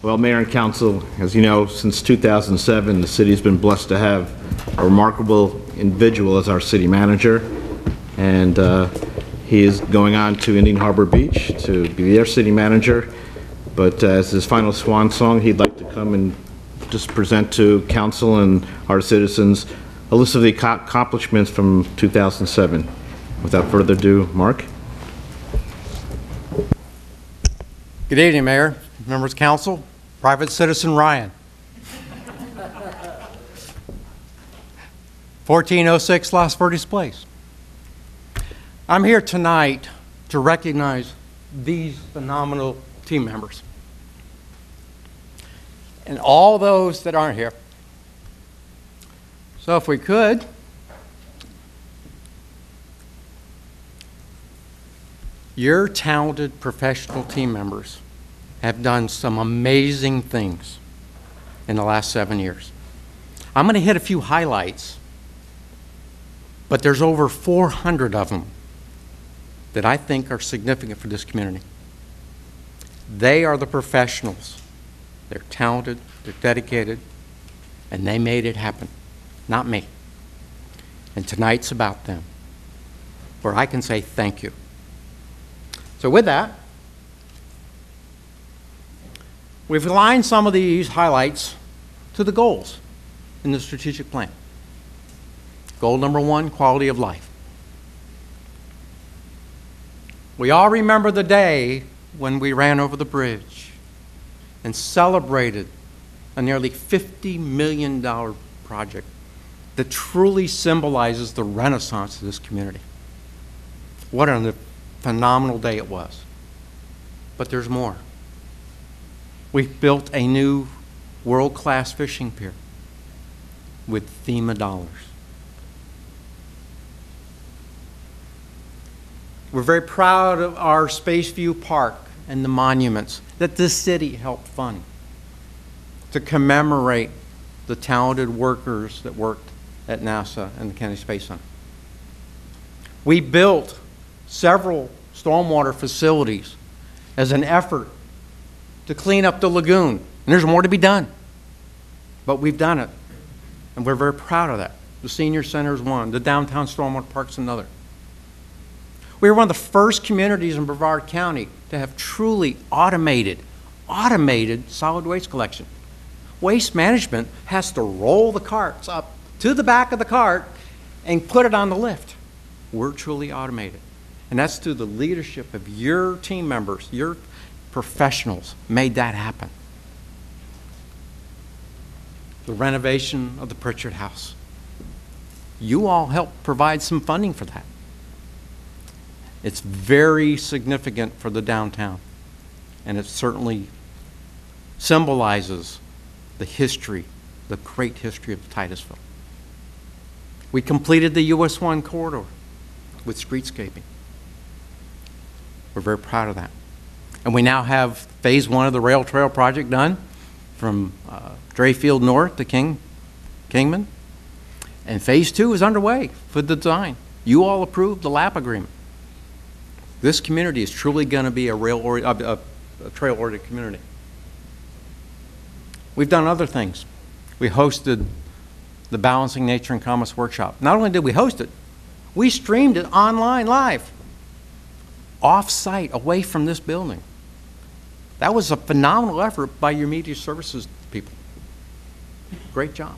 Well, Mayor and Council, as you know, since 2007, the city has been blessed to have a remarkable individual as our city manager, and he is going on to Indian Harbor Beach to be their city manager. But as his final swan song, he'd like to come and just present to council and our citizens a list of the accomplishments from 2007. Without further ado, Mark. Good evening, Mayor, members of council, private citizen Ryan. 1406 Las Verdes Place. I'm here tonight to recognize these phenomenal team members and all those that aren't here. So if we could, your talented professional team members have done some amazing things in the last 7 years. I'm going to hit a few highlights, but there's over 400 of them that I think are significant for this community. They are the professionals. They're talented, they're dedicated, and they made it happen, not me. And tonight's about them, where I can say thank you. So with that, we've aligned some of these highlights to the goals in the strategic plan. Goal number 1, quality of life. We all remember the day when we ran over the bridge and celebrated a nearly $50 million project that truly symbolizes the renaissance of this community. What a phenomenal day it was. But there's more. We've built a new world-class fishing pier with FEMA dollars. We're very proud of our Spaceview Park and the monuments that this city helped fund to commemorate the talented workers that worked at NASA and the Kennedy Space Center. We built several stormwater facilities as an effort to clean up the lagoon. And there's more to be done, but we've done it, and we're very proud of that. The senior center is one, the downtown stormwater park's another. We were one of the first communities in Brevard County to have truly automated solid waste collection. Waste management has to roll the carts up to the back of the cart and put it on the lift. We're truly automated. And that's through the leadership of your team members, your professionals made that happen. The renovation of the Pritchard House. You all helped provide some funding for that. It's very significant for the downtown, and it certainly symbolizes the history, the great history of Titusville. We completed the US 1 corridor with streetscaping. We're very proud of that. And we now have phase 1 of the rail trail project done from Drayfield North to Kingman. And phase 2 is underway for the design. You all approved the LAP agreement. This community is truly going to be a trail-oriented community. We've done other things. We hosted the Balancing Nature and Commerce Workshop. Not only did we host it, we streamed it online live, off-site, away from this building. That was a phenomenal effort by your media services people. Great job.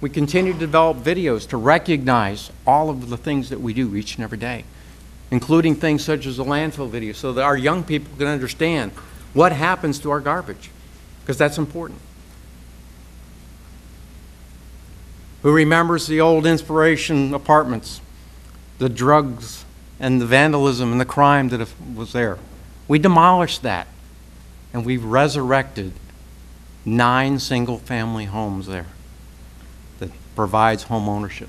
We continue to develop videos to recognize all of the things that we do each and every day, including things such as the landfill video, so that our young people can understand what happens to our garbage, because that's important. Who remembers the old Inspiration apartments, the drugs and the vandalism and the crime that was there? We demolished that, and we've resurrected 9 single-family homes there that provides home ownership.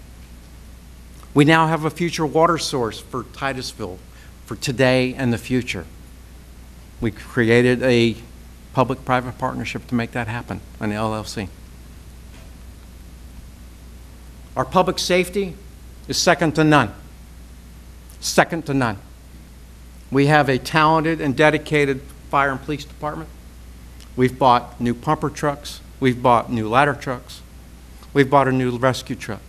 We now have a future water source for Titusville for today and the future. We created a public-private partnership to make that happen, an LLC. Our public safety is second to none. Second to none. We have a talented and dedicated fire and police department. We've bought new pumper trucks. We've bought new ladder trucks. We've bought a new rescue truck.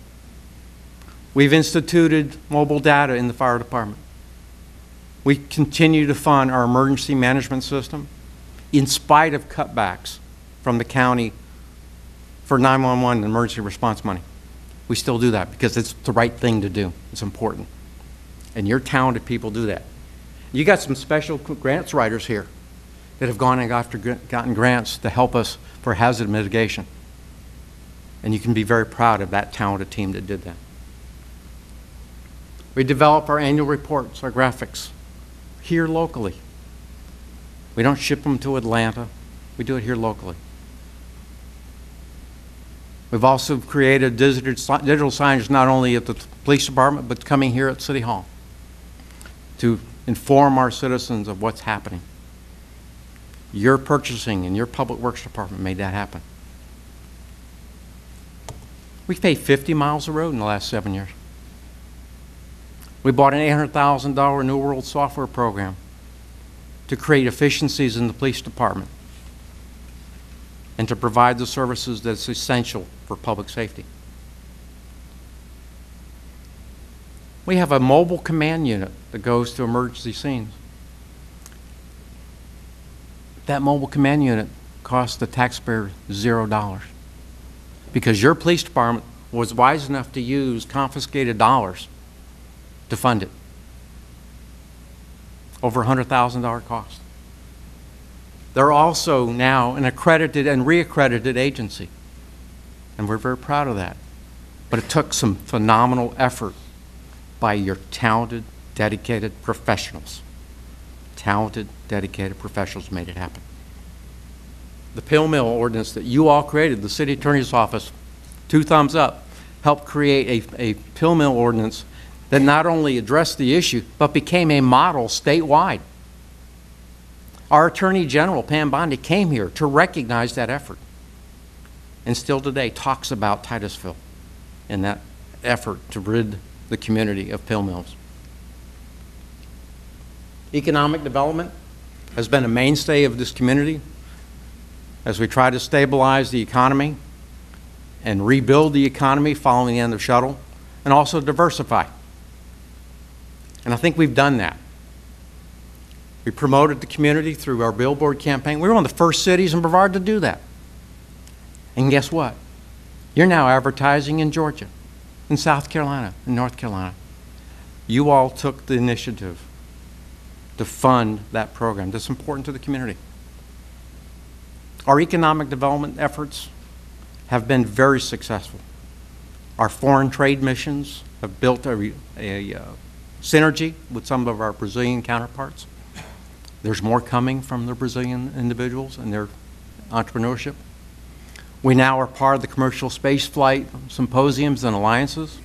We've instituted mobile data in the fire department. We continue to fund our emergency management system in spite of cutbacks from the county for 911 and emergency response money. We still do that because it's the right thing to do. It's important. And your talented people do that. You got some special grants writers here that have gone and gotten grants to help us for hazard mitigation. And you can be very proud of that talented team that did that. We develop our annual reports, our graphics, here locally. We don't ship them to Atlanta. We do it here locally. We've also created digital signage not only at the police department, but coming here at City Hall to inform our citizens of what's happening. Your purchasing and your public works department made that happen. We've paved 50 miles of road in the last 7 years. We bought an $800,000 New World software program to create efficiencies in the police department and to provide the services that's essential for public safety. We have a mobile command unit that goes to emergency scenes. That mobile command unit costs the taxpayer $0 because your police department was wise enough to use confiscated dollars to fund it. Over $100,000 cost. They're also now an accredited and reaccredited agency, and we're very proud of that. But it took some phenomenal effort by your talented, dedicated professionals. Talented, dedicated professionals made it happen. The pill mill ordinance that you all created, the city attorney's office, 2 thumbs up, helped create a pill mill ordinance that not only addressed the issue, but became a model statewide. Our Attorney General, Pam Bondi, came here to recognize that effort and still today talks about Titusville and that effort to rid the community of pill mills. Economic development has been a mainstay of this community as we try to stabilize the economy and rebuild the economy following the end of shuttle, and also diversify. And I think we've done that. We promoted the community through our billboard campaign. We were one of the first cities in Brevard to do that. And guess what? You're now advertising in Georgia, in South Carolina, in North Carolina. You all took the initiative to fund that program that's important to the community. Our economic development efforts have been very successful. Our foreign trade missions have built a synergy with some of our Brazilian counterparts. There's more coming from the Brazilian individuals and their entrepreneurship. We now are part of the commercial space flight symposiums and alliances.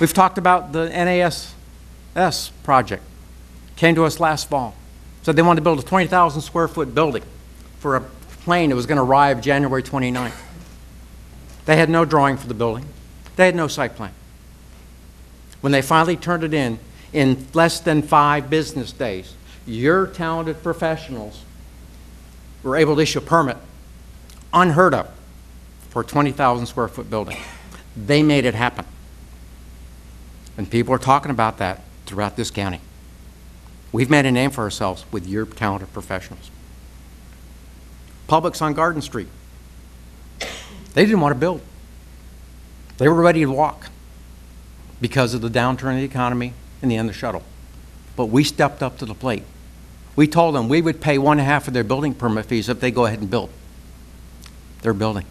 We've talked about the NASS project. Came to us last fall. Said they wanted to build a 20,000 square foot building for a plane that was going to arrive January 29th. They had no drawing for the building. They had no site plan. When they finally turned it in less than 5 business days, your talented professionals were able to issue a permit, unheard of, for a 20,000 square foot building. They made it happen. And people are talking about that throughout this county. We've made a name for ourselves with your talented professionals. Publix on Garden Street. They didn't want to build. They were ready to walk because of the downturn in the economy and the end of shuttle. But we stepped up to the plate. We told them we would pay 1/2 of their building permit fees if they go ahead and build. They're building,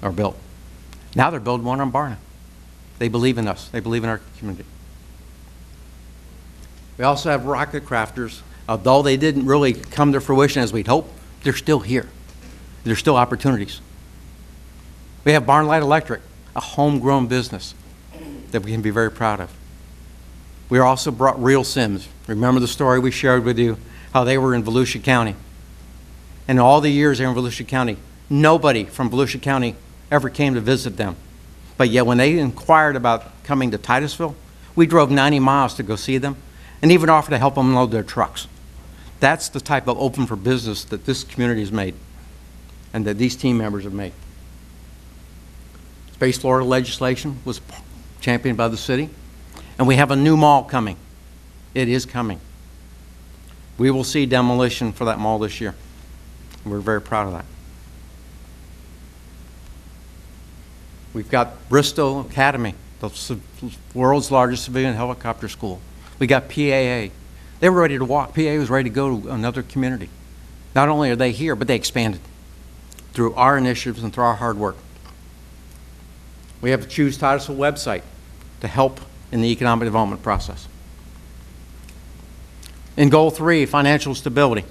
or built. Now they're building one on Barna. They believe in us. They believe in our community. We also have rocket crafters. Although they didn't really come to fruition as we'd hoped, they're still here. There's still opportunities. We have Barnlight Electric, a homegrown business that we can be very proud of. We also brought Real Sims. Remember the story we shared with you, how they were in Volusia County. And all the years they were in Volusia County, nobody from Volusia County ever came to visit them. But yet when they inquired about coming to Titusville, we drove 90 miles to go see them and even offered to help them load their trucks. That's the type of open for business that this community has made and that these team members have made. Space Florida legislation was championed by the city, and we have a new mall coming. It is coming. We will see demolition for that mall this year. We're very proud of that. We've got Bristow Academy, the world's largest civilian helicopter school. We got PAA. They were ready to walk. PAA was ready to go to another community. Not only are they here, but they expanded through our initiatives and through our hard work. We have the Choose Titusville website to help in the economic development process. In goal 3, financial stability.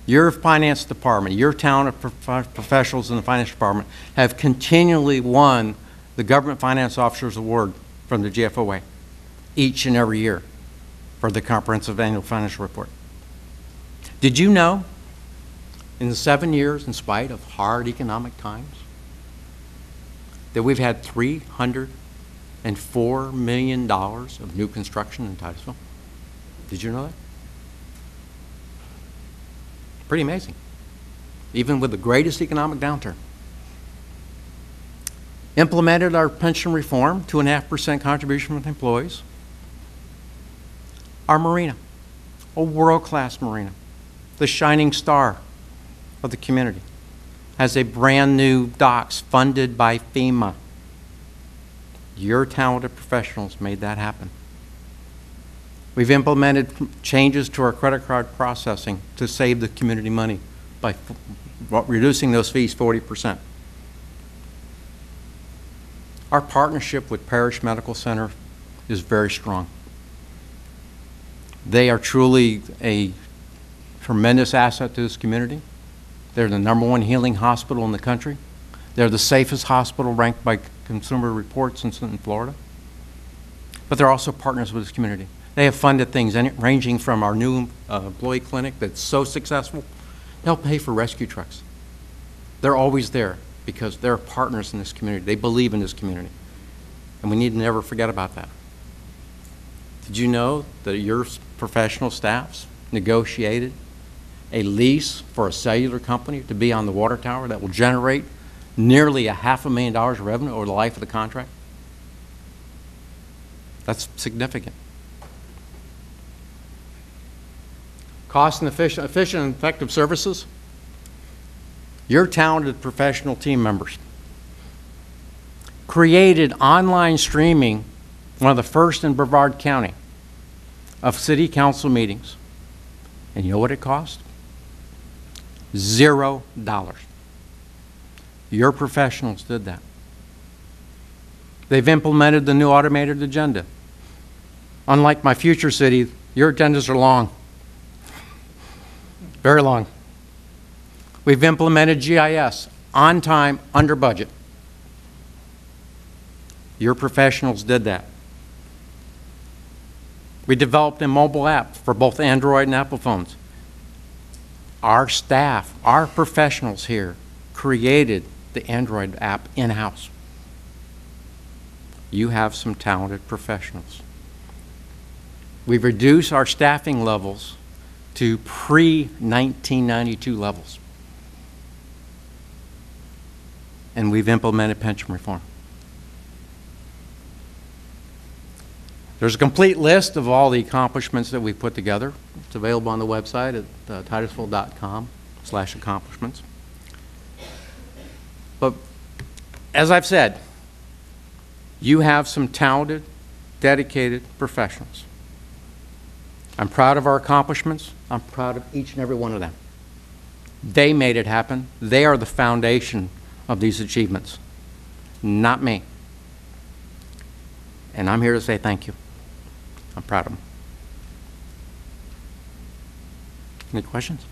Your finance department, your talented professionals in the finance department have continually won the Government Finance Officers Award from the GFOA each and every year for the comprehensive annual financial report. Did you know in the 7 years, in spite of hard economic times, that we've had $304 million of new construction in Titusville? Did you know that? Pretty amazing, even with the greatest economic downturn. Implemented our pension reform, 2.5% contribution from employees. Our marina, a world-class marina, the shining star of the community, has a brand new docks funded by FEMA. Your talented professionals made that happen. We've implemented changes to our credit card processing to save the community money by reducing those fees 40%. Our partnership with Parish Medical Center is very strong. They are truly a tremendous asset to this community. They're the #1 healing hospital in the country. They're the safest hospital ranked by Consumer Reports in Florida. But they're also partners with this community. They have funded things ranging from our new employee clinic that's so successful, they'll pay for rescue trucks. They're always there because they're partners in this community. They believe in this community. And we need to never forget about that. Did you know that your professional staffs negotiated a lease for a cellular company to be on the water tower that will generate nearly $500,000 of revenue over the life of the contract? That's significant. Cost and efficient and effective services. Your talented professional team members created online streaming, one of the first in Brevard County, of city council meetings. And you know what it cost? $0. Your professionals did that. They've implemented the new automated agenda. Unlike my future city, your agendas are long. Very long. We've implemented GIS, on time, under budget. Your professionals did that. We developed a mobile app for both Android and Apple phones. Our staff, our professionals here, created the Android app in-house. You have some talented professionals. We've reduced our staffing levels to pre-1992 levels. And we've implemented pension reform. There's a complete list of all the accomplishments that we put together. It's available on the website at titusville.com/accomplishments. But as I've said, you have some talented, dedicated professionals. I'm proud of our accomplishments. I'm proud of each and every one of them. They made it happen. They are the foundation of these achievements, not me. And I'm here to say thank you. I'm proud of them. Any questions?